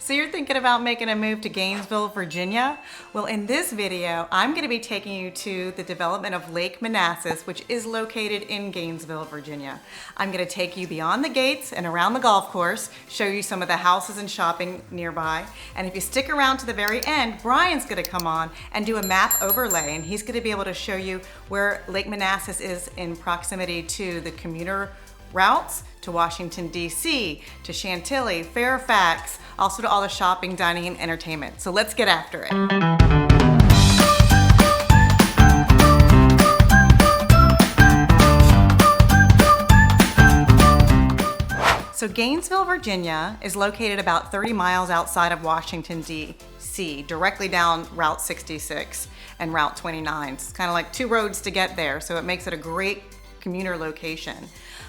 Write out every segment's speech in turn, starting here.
So you're thinking about making a move to Gainesville, Virginia? Well, in this video, I'm going to be taking you to the development of Lake Manassas, which is located in Gainesville, Virginia. I'm going to take you beyond the gates and around the golf course, show you some of the houses and shopping nearby. And if you stick around to the very end, Brian's going to come on and do a map overlay, and he's going to be able to show you where Lake Manassas is in proximity to the commuter routes to Washington, D.C., to Chantilly, Fairfax, also to all the shopping, dining, and entertainment. So let's get after it. So Gainesville, Virginia is located about 30 miles outside of Washington, D.C., directly down Route 66 and Route 29. It's kind of like two roads to get there, so it makes it a great commuter location.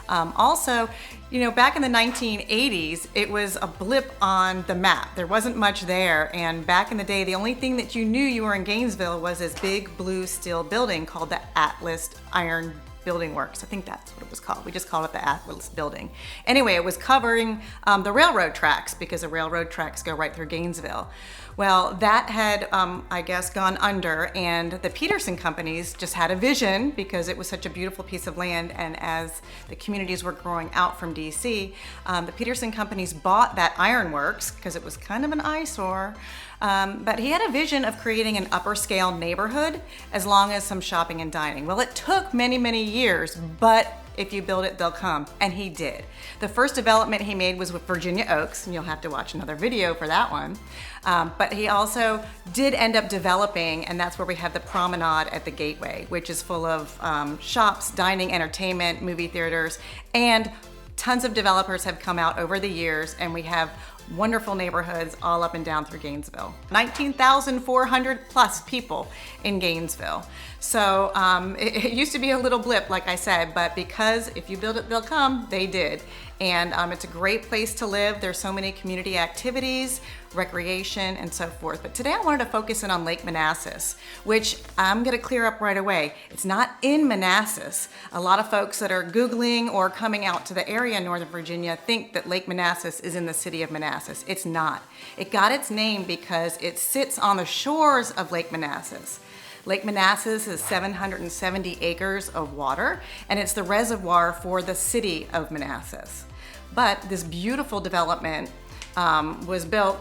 Also, you know, back in the 1980s, it was a blip on the map. There wasn't much there, and back in the day, the only thing that you knew you were in Gainesville was this big blue steel building called the Atlas Iron Building Works. I think that's what it was called. We just called it the Atlas Building. Anyway, it was covering the railroad tracks because the railroad tracks go right through Gainesville. Well, that had, I guess, gone under, and the Peterson companies just had a vision because it was such a beautiful piece of land, and as the communities were growing out from DC, the Peterson companies bought that ironworks because it was kind of an eyesore. But he had a vision of creating an upper scale neighborhood as long as some shopping and dining. Well, it took many, many years, but if you build it, they'll come, and he did. The first development he made was with Virginia Oaks, and you'll have to watch another video for that one. But he also did end up developing, and that's where we have the promenade at the Gateway, which is full of shops, dining, entertainment, movie theaters, and tons of developers have come out over the years, and we have wonderful neighborhoods all up and down through Gainesville. 19,400 plus people in Gainesville. So it used to be a little blip, like I said, but because if you build it, they'll come, they did. And it's a great place to live. There's so many community activities, recreation, and so forth. But today I wanted to focus in on Lake Manassas, which I'm gonna clear up right away. It's not in Manassas. A lot of folks that are Googling or coming out to the area in Northern Virginia think that Lake Manassas is in the city of Manassas. It's not. It got its name because it sits on the shores of Lake Manassas. Lake Manassas is 770 acres of water, and it's the reservoir for the city of Manassas. But this beautiful development was built,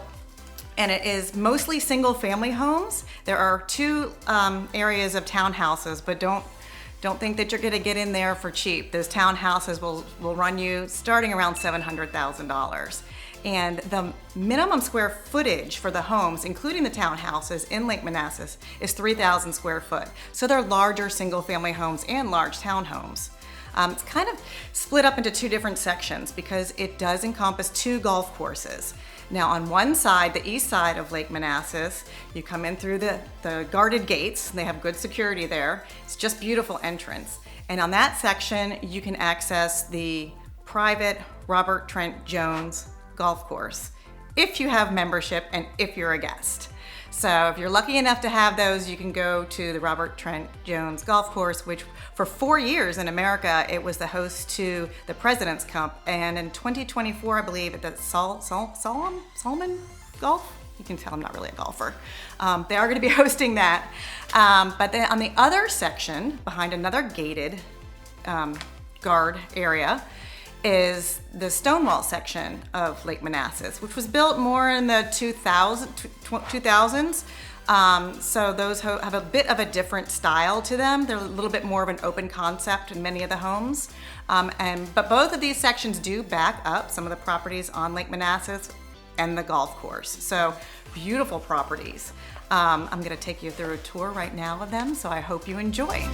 and it is mostly single family homes. There are two areas of townhouses, but don't think that you're gonna get in there for cheap. Those townhouses will run you starting around $700,000. And the minimum square footage for the homes, including the townhouses in Lake Manassas, is 3,000 square foot. So they're larger single family homes and large townhomes. It's kind of split up into two different sections because it does encompass two golf courses. Now on one side, the east side of Lake Manassas, you come in through the guarded gates. They have good security there. It's just beautiful entrance. And on that section, you can access the private Robert Trent Jones golf course if you have membership and if you're a guest. So if you're lucky enough to have those, you can go to the Robert Trent Jones golf course, which for 4 years in America, it was the host to the President's Cup. And in 2024, I believe at the Solomon Golf, you can tell I'm not really a golfer. They are gonna be hosting that. But then on the other section, behind another gated guard area, is the Stonewall section of Lake Manassas, which was built more in the 2000s. So those have a bit of a different style to them. They're a little bit more of an open concept in many of the homes. But both of these sections do back up some of the properties on Lake Manassas and the golf course. So beautiful properties. I'm gonna take you through a tour right now of them, so I hope you enjoy.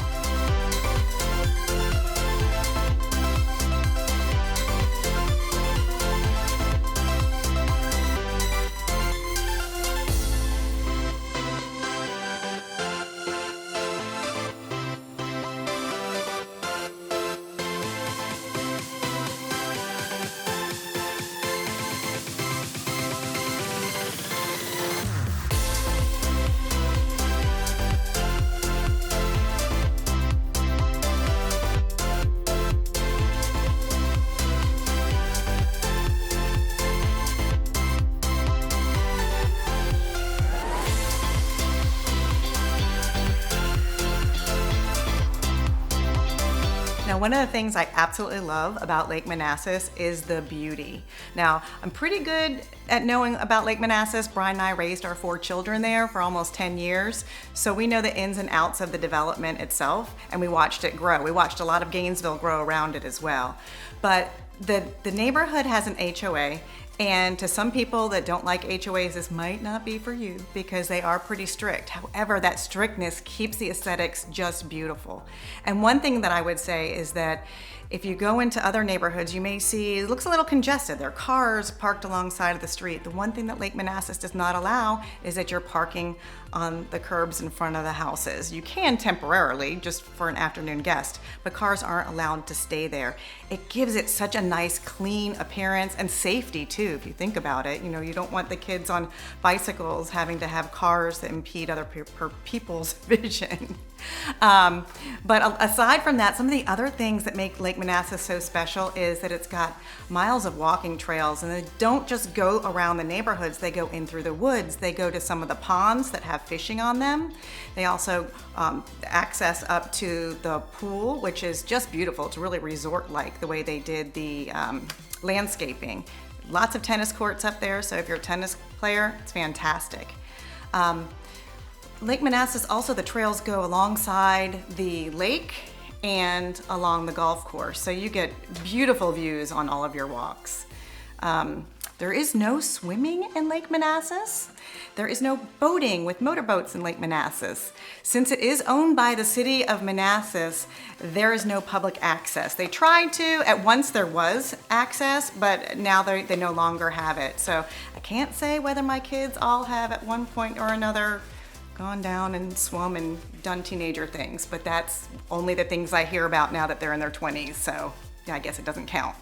one of the things I absolutely love about Lake Manassas is the beauty. Now, I'm pretty good at knowing about Lake Manassas. Brian and I raised our 4 children there for almost 10 years, so we know the ins and outs of the development itself, and we watched it grow. We watched a lot of Gainesville grow around it as well. But the neighborhood has an HOA, and to some people that don't like HOAs, this might not be for you because they are pretty strict. However, that strictness keeps the aesthetics just beautiful. And one thing that I would say is that if you go into other neighborhoods, you may see it looks a little congested. There are cars parked alongside of the street. The one thing that Lake Manassas does not allow is that you're parking on the curbs in front of the houses. You can temporarily, just for an afternoon guest, but cars aren't allowed to stay there. It gives it such a nice, clean appearance and safety too, if you think about it. You know, you don't want the kids on bicycles having to have cars that impede other people's vision. But aside from that, some of the other things that make Lake Manassas so special is that it's got miles of walking trails, and they don't just go around the neighborhoods, they go in through the woods. They go to some of the ponds that have fishing on them. They also access up to the pool, which is just beautiful. It's really resort-like the way they did the landscaping. Lots of tennis courts up there, so if you're a tennis player, it's fantastic. Lake Manassas, also the trails go alongside the lake and along the golf course, so you get beautiful views on all of your walks. There is no swimming in Lake Manassas. There is no boating with motorboats in Lake Manassas. Since it is owned by the city of Manassas, there is no public access. They tried to, at once there was access, but now they no longer have it. So I can't say whether my kids all have at one point or another gone down and swum and done teenager things, but that's only the things I hear about now that they're in their 20s, so yeah, I guess it doesn't count.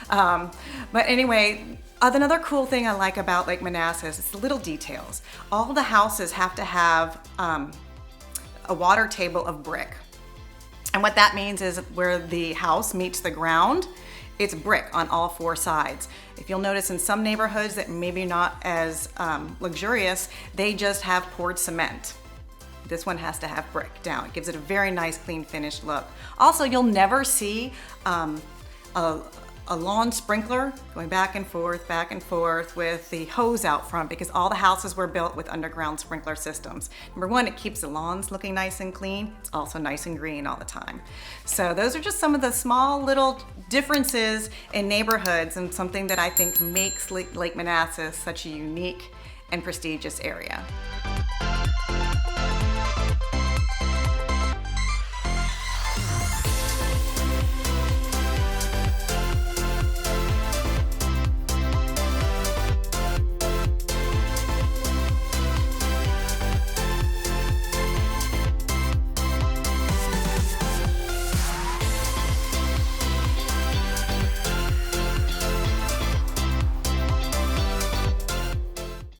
But anyway, another cool thing I like about Lake Manassas is the little details. All the houses have to have a water table of brick. And what that means is where the house meets the ground, it's brick on all 4 sides. If you'll notice in some neighborhoods that maybe not as luxurious, they just have poured cement. This one has to have brick down. It gives it a very nice, clean, finished look. Also, you'll never see a lawn sprinkler going back and forth with the hose out front, because all the houses were built with underground sprinkler systems. Number one, it keeps the lawns looking nice and clean. It's also nice and green all the time. So those are just some of the small little differences in neighborhoods, and something that I think makes Lake Manassas such a unique and prestigious area.